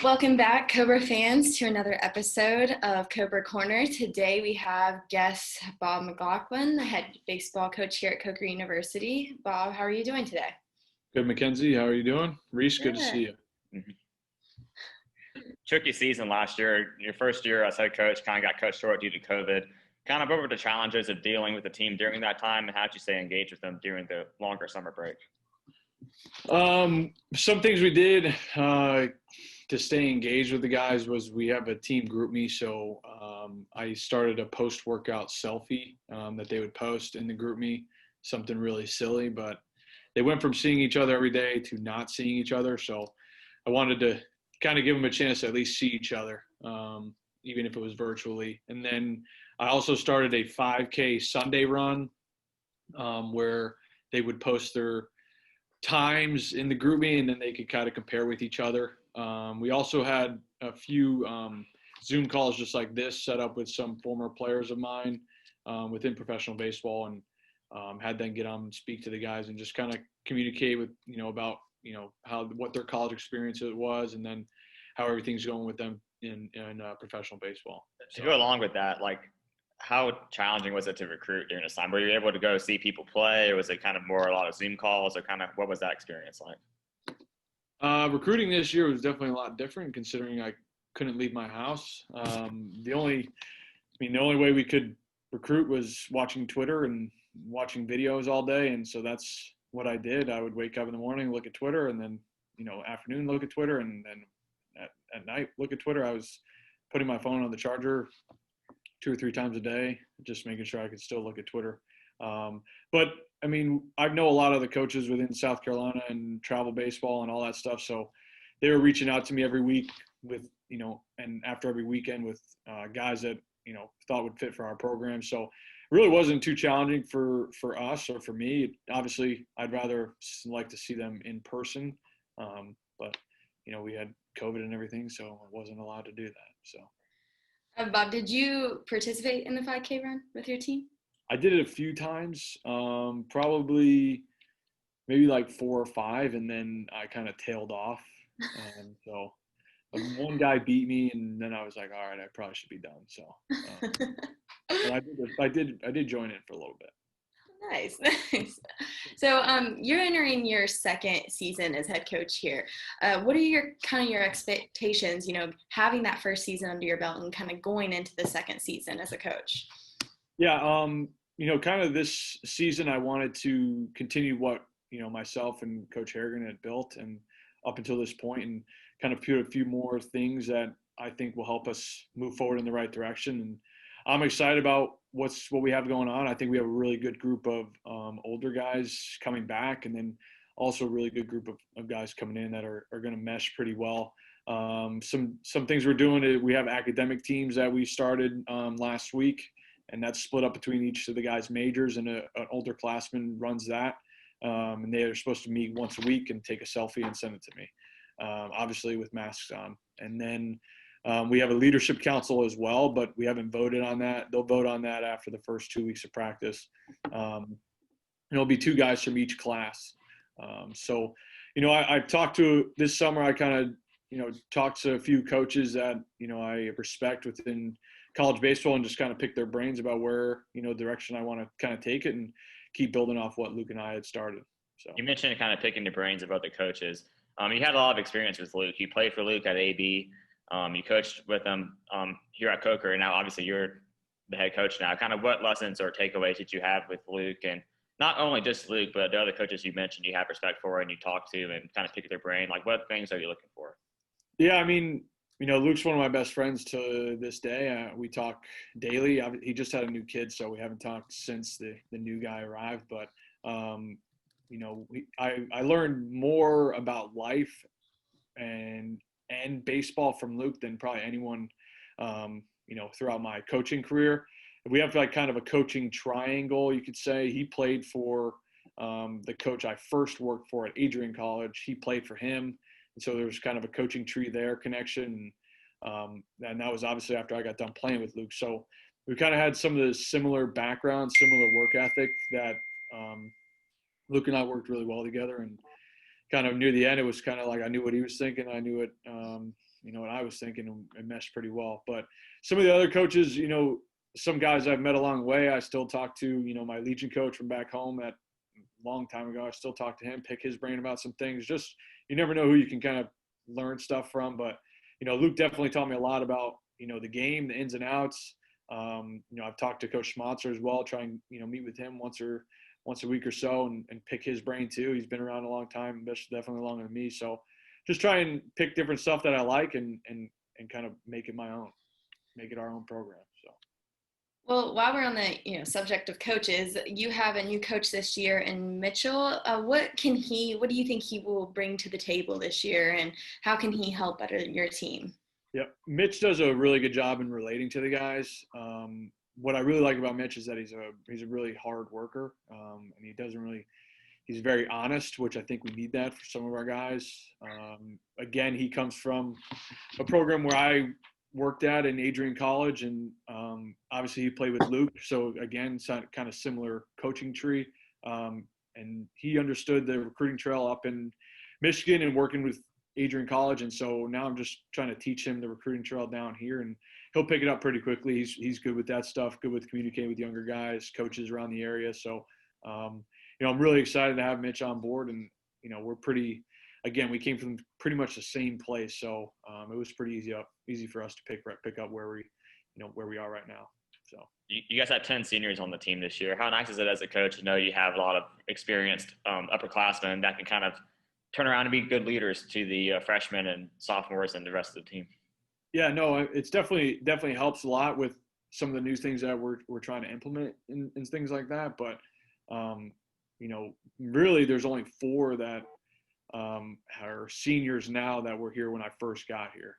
Welcome back, Cobra fans, to another episode of Cobra Corner. Today we have guest Bob McLaughlin, the head baseball coach here at Coker University. Bob, how are you doing today? Good, Mackenzie. How are you doing? Reese, good to Good. see you. Tricky season last year. Your first year as head coach kind of got cut short due to COVID. Kind of over the challenges of dealing with the team during that time, and how did you stay engaged with them during the longer summer break? Some things we did to stay engaged with the guys was we have a team group me, so I started a post-workout selfie that they would post in the group me, something really silly, but they went from seeing each other every day to not seeing each other, so I wanted to kind of give them a chance to at least see each other, even if it was virtually. And then I also started a 5K Sunday run where they would post their times in the group me, and then they could kind of compare with each other. We also had a few Zoom calls just like this set up with some former players of mine within professional baseball, and had them get on and speak to the guys and just kind of communicate with, about, what their college experience was, and then how everything's going with them in professional baseball. To go along with that, how challenging was it to recruit during this time? Were you able to go see people play, or was it kind of more a lot of Zoom calls, or kind of what was that experience like? Recruiting this year was definitely a lot different, considering I couldn't leave my house. The only way we could recruit was watching Twitter and watching videos all day, and so that's what I did. I would wake up in the morning, look at Twitter, and then afternoon look at Twitter, and then at night look at Twitter. I was putting my phone on the charger 2 or 3 times a day, just making sure I could still look at Twitter. But I know a lot of the coaches within South Carolina and travel baseball and all that stuff. So they were reaching out to me every week with, and after every weekend with guys that, thought would fit for our program. So it really wasn't too challenging for us or for me. Obviously, I'd rather like to see them in person. But, we had COVID and everything, so I wasn't allowed to do that. So. Bob, did you participate in the 5K run with your team? I did it a few times, probably maybe like 4 or 5, and then I kind of tailed off. And so one guy beat me, and then I was like, all right, I probably should be done. So but I did join it for a little bit. Nice. So you're entering your second season as head coach here. What are your expectations, having that first season under your belt and kind of going into the second season as a coach? Yeah, kind of this season I wanted to continue what, myself and Coach Harrigan had built and up until this point, and kind of put a few more things that I think will help us move forward in the right direction. And I'm excited about what we have going on. I think we have a really good group of older guys coming back, and then also a really good group of guys coming in that are going to mesh pretty well. Some things we're doing, we have academic teams that we started last week, and that's split up between each of the guys' majors, and an older classman runs that. And they are supposed to meet once a week and take a selfie and send it to me, obviously with masks on. And then we have a leadership council as well, but we haven't voted on that. They'll vote on that after the first 2 weeks of practice. It'll be 2 guys from each class. So, I've talked to this summer, I kind of, talked to a few coaches that, I respect within college baseball, and just kind of pick their brains about where, direction I want to kind of take it and keep building off what Luke and I had started. So You mentioned kind of picking the brains of other coaches. You had a lot of experience with Luke. You played for Luke at AB. You coached with him here at Coker, and now obviously you're the head coach now. Kind of what lessons or takeaways did you have with Luke, and not only just Luke, but the other coaches you mentioned you have respect for and you talk to and kind of pick their brain? Like, what things are you looking for? Yeah, Luke's one of my best friends to this day. We talk daily. He just had a new kid, so we haven't talked since the new guy arrived. But, I learned more about life and baseball from Luke than probably anyone, throughout my coaching career. We have kind of a coaching triangle, you could say. He played for the coach I first worked for at Adrian College. He played for him. And so there was kind of a coaching tree there connection. And that was obviously after I got done playing with Luke. So we kind of had some of the similar backgrounds, similar work ethic that Luke and I worked really well together. And kind of near the end, it was kind of like I knew what he was thinking. I knew what what I was thinking, and meshed pretty well. But some of the other coaches, some guys I've met along the way, I still talk to, my Legion coach from back home that a long time ago, I still talk to him, pick his brain about some things. Just, you never know who you can kind of learn stuff from. But, Luke definitely taught me a lot about, the game, the ins and outs. I've talked to Coach Schmatzer as well, try and, meet with him once a week or so and pick his brain too. He's been around a long time, definitely longer than me. So just try and pick different stuff that I like and kind of make it my own, make it our own program. So. Well, while we're on the subject of coaches, you have a new coach this year in Mitchell. What do you think he will bring to the table this year, and how can he help better your team? Yeah, Mitch does a really good job in relating to the guys. What I really like about Mitch is that he's a really hard worker, and he's very honest, which I think we need that for some of our guys. Again, he comes from a program where I worked at in Adrian College, and obviously he played with Luke. So again, kind of similar coaching tree. And he understood the recruiting trail up in Michigan and working with Adrian College. And so now I'm just trying to teach him the recruiting trail down here, and he'll pick it up pretty quickly. He's good with that stuff, good with communicating with younger guys, coaches around the area. So, I'm really excited to have Mitch on board, and, we came from pretty much the same place. So it was pretty easy for us to pick up where we are right now. So you guys have 10 seniors on the team this year. How nice is it as a coach to know you have a lot of experienced upperclassmen that can kind of turn around and be good leaders to the freshmen and sophomores and the rest of the team? Yeah, no, it's definitely helps a lot with some of the new things that we're trying to implement and things like that. But, really there's only 4 that are seniors now that were here when I first got here.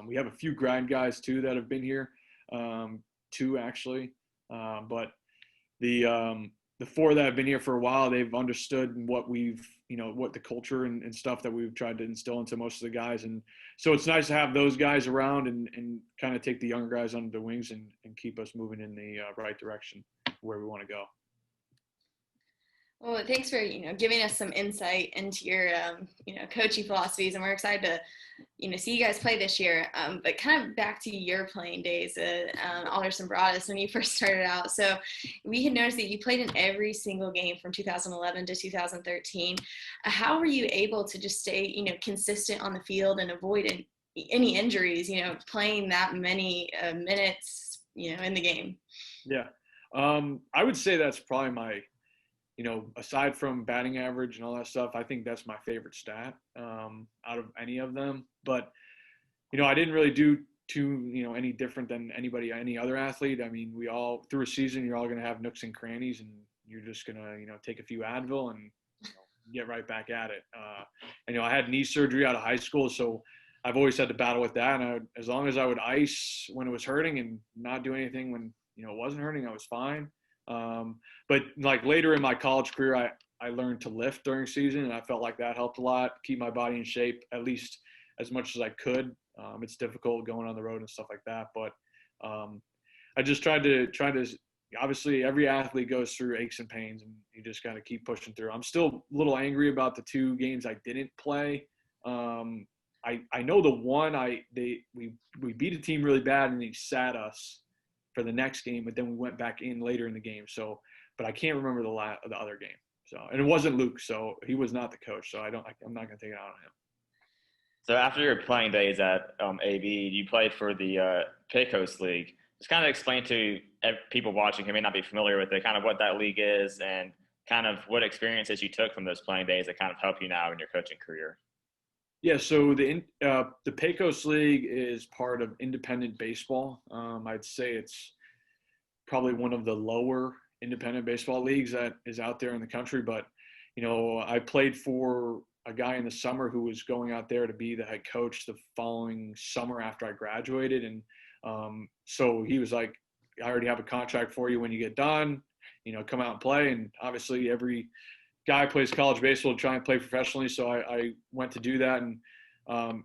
We have a few grind guys too that have been here, 2 actually. But the 4 that have been here for a while, they've understood what what the culture and stuff that we've tried to instill into most of the guys. And so it's nice to have those guys around and kind of take the younger guys under the wings and keep us moving in the right direction where we want to go. Well, thanks for, giving us some insight into your, coaching philosophies, and we're excited to, see you guys play this year. But kind of back to your playing days at Alderson Broaddus when you first started out. So we had noticed that you played in every single game from 2011 to 2013. How were you able to just stay, consistent on the field and avoid any injuries, playing that many minutes, in the game? Yeah. I would say that's probably my – aside from batting average and all that stuff, I think that's my favorite stat out of any of them. But, I didn't really do any different than any other athlete. I mean, we all, through a season, you're all going to have nooks and crannies, and you're just going to, take a few Advil and get right back at it. I had knee surgery out of high school, so I've always had to battle with that. And as long as I would ice when it was hurting and not do anything when, it wasn't hurting, I was fine. But like later in my college career, I learned to lift during season, and I felt like that helped a lot, keep my body in shape, at least as much as I could. It's difficult going on the road and stuff like that, but I just tried to obviously every athlete goes through aches and pains, and you just got to keep pushing through. I'm still a little angry about the 2 games I didn't play. I know the one we beat a team really bad, and he sat us for the next game, but then we went back in later in the game. So, but I can't remember the other game. So, and it wasn't Luke, so he was not the coach. So I'm not going to take it out on him. So after your playing days at AB, you played for the Pecos League. Just kind of explain to people watching who may not be familiar with it, kind of what that league is and kind of what experiences you took from those playing days that kind of help you now in your coaching career. Yeah, so the Pecos League is part of independent baseball. I'd say it's probably one of the lower independent baseball leagues that is out there in the country. But, I played for a guy in the summer who was going out there to be the head coach the following summer after I graduated. And so he was like, I already have a contract for you when you get done, come out and play. And obviously every guy plays college baseball to try and play professionally. So I went to do that. And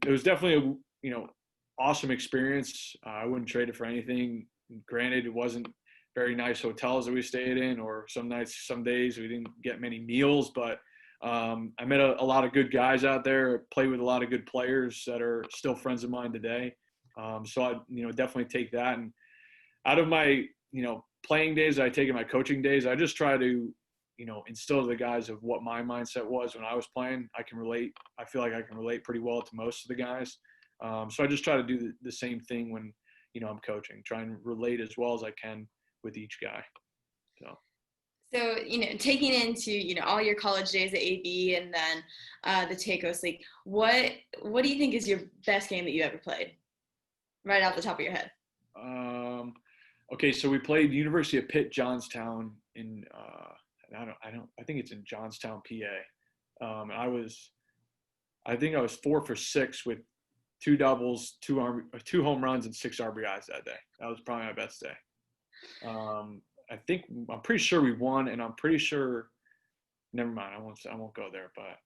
it was definitely a, awesome experience. I wouldn't trade it for anything. Granted, it wasn't very nice hotels that we stayed in, or some days we didn't get many meals, but I met a lot of good guys out there, played with a lot of good players that are still friends of mine today. So I, definitely take that. And out of my, playing days I take in my coaching days, I just try to, instill to the guys of what my mindset was when I was playing. I feel like I can relate pretty well to most of the guys. So I just try to do the same thing when, I'm coaching, try and relate as well as I can with each guy. So, taking into, all your college days at AB and then the Tacos League, what do you think is your best game that you ever played? Right off the top of your head. Okay, so we played University of Pitt, Johnstown in I think it's in Johnstown, PA. I think I was 4 for 6 with 2 doubles, 2 home runs, and 6 RBIs that day. That was probably my best day. I'm pretty sure we won, and I'm pretty sure. Never mind, I won't go there. But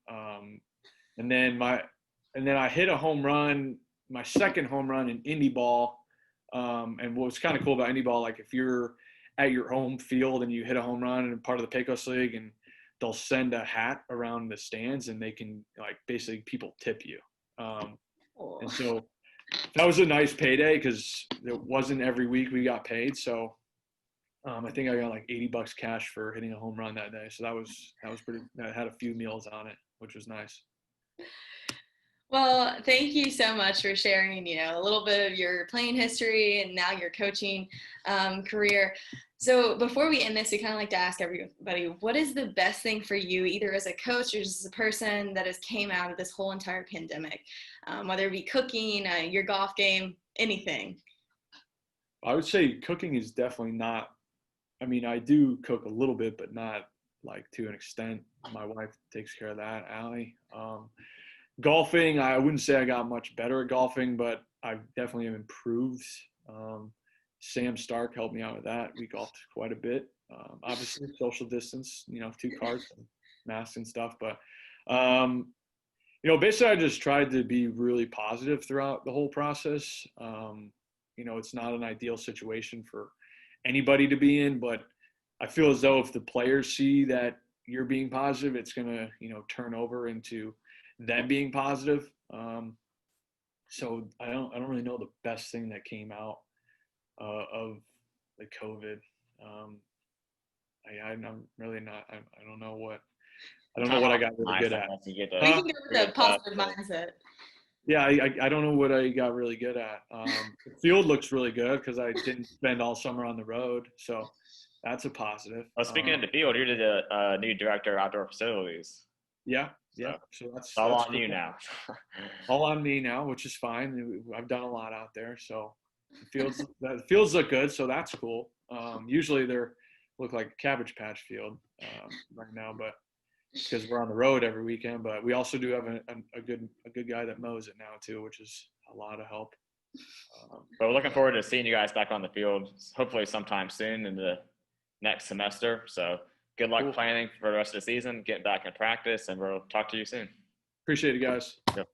and then I hit a home run, my second home run in indie ball. And what was kind of cool about indie ball, like if you're at your home field and you hit a home run in part of the Pecos League, and they'll send a hat around the stands, and they can basically people tip you. And so that was a nice payday because it wasn't every week we got paid. So I think I got like $80 cash for hitting a home run that day. So that was pretty. I had a few meals on it, which was nice. Well, thank you so much for sharing, a little bit of your playing history and now your coaching career. So before we end this, we kind of like to ask everybody, what is the best thing for you, either as a coach or just as a person that has came out of this whole entire pandemic, whether it be cooking, your golf game, anything? I would say cooking is definitely not. I mean, I do cook a little bit, but not like to an extent. My wife takes care of that, Allie. Golfing, I wouldn't say I got much better at golfing, but I definitely have improved. Sam Stark helped me out with that. We golfed quite a bit. Obviously, social distance, 2 cars, and masks and stuff. But, basically I just tried to be really positive throughout the whole process. It's not an ideal situation for anybody to be in, but I feel as though if the players see that you're being positive, it's going to, turn over into them being positive. So I don't really know the best thing that came out of the COVID. I'm really not. I don't know what. I don't know what I got really good at. We can go with a positive mindset. Yeah, I don't know what I got really good at. The field looks really good because I didn't spend all summer on the road, so that's a positive. Well, speaking of the field, you're the new director of outdoor facilities. Yeah. So that's all on cool. you now. All on me now, which is fine. I've done a lot out there, so the fields look good, so that's cool. Usually they look like a Cabbage Patch field right now, but because we're on the road every weekend. But we also do have a good guy that mows it now too, which is a lot of help. But we're looking forward to seeing you guys back on the field, hopefully sometime soon in the next semester. So good luck planning for the rest of the season, getting back in practice, and we'll talk to you soon. Appreciate it, guys. Yep.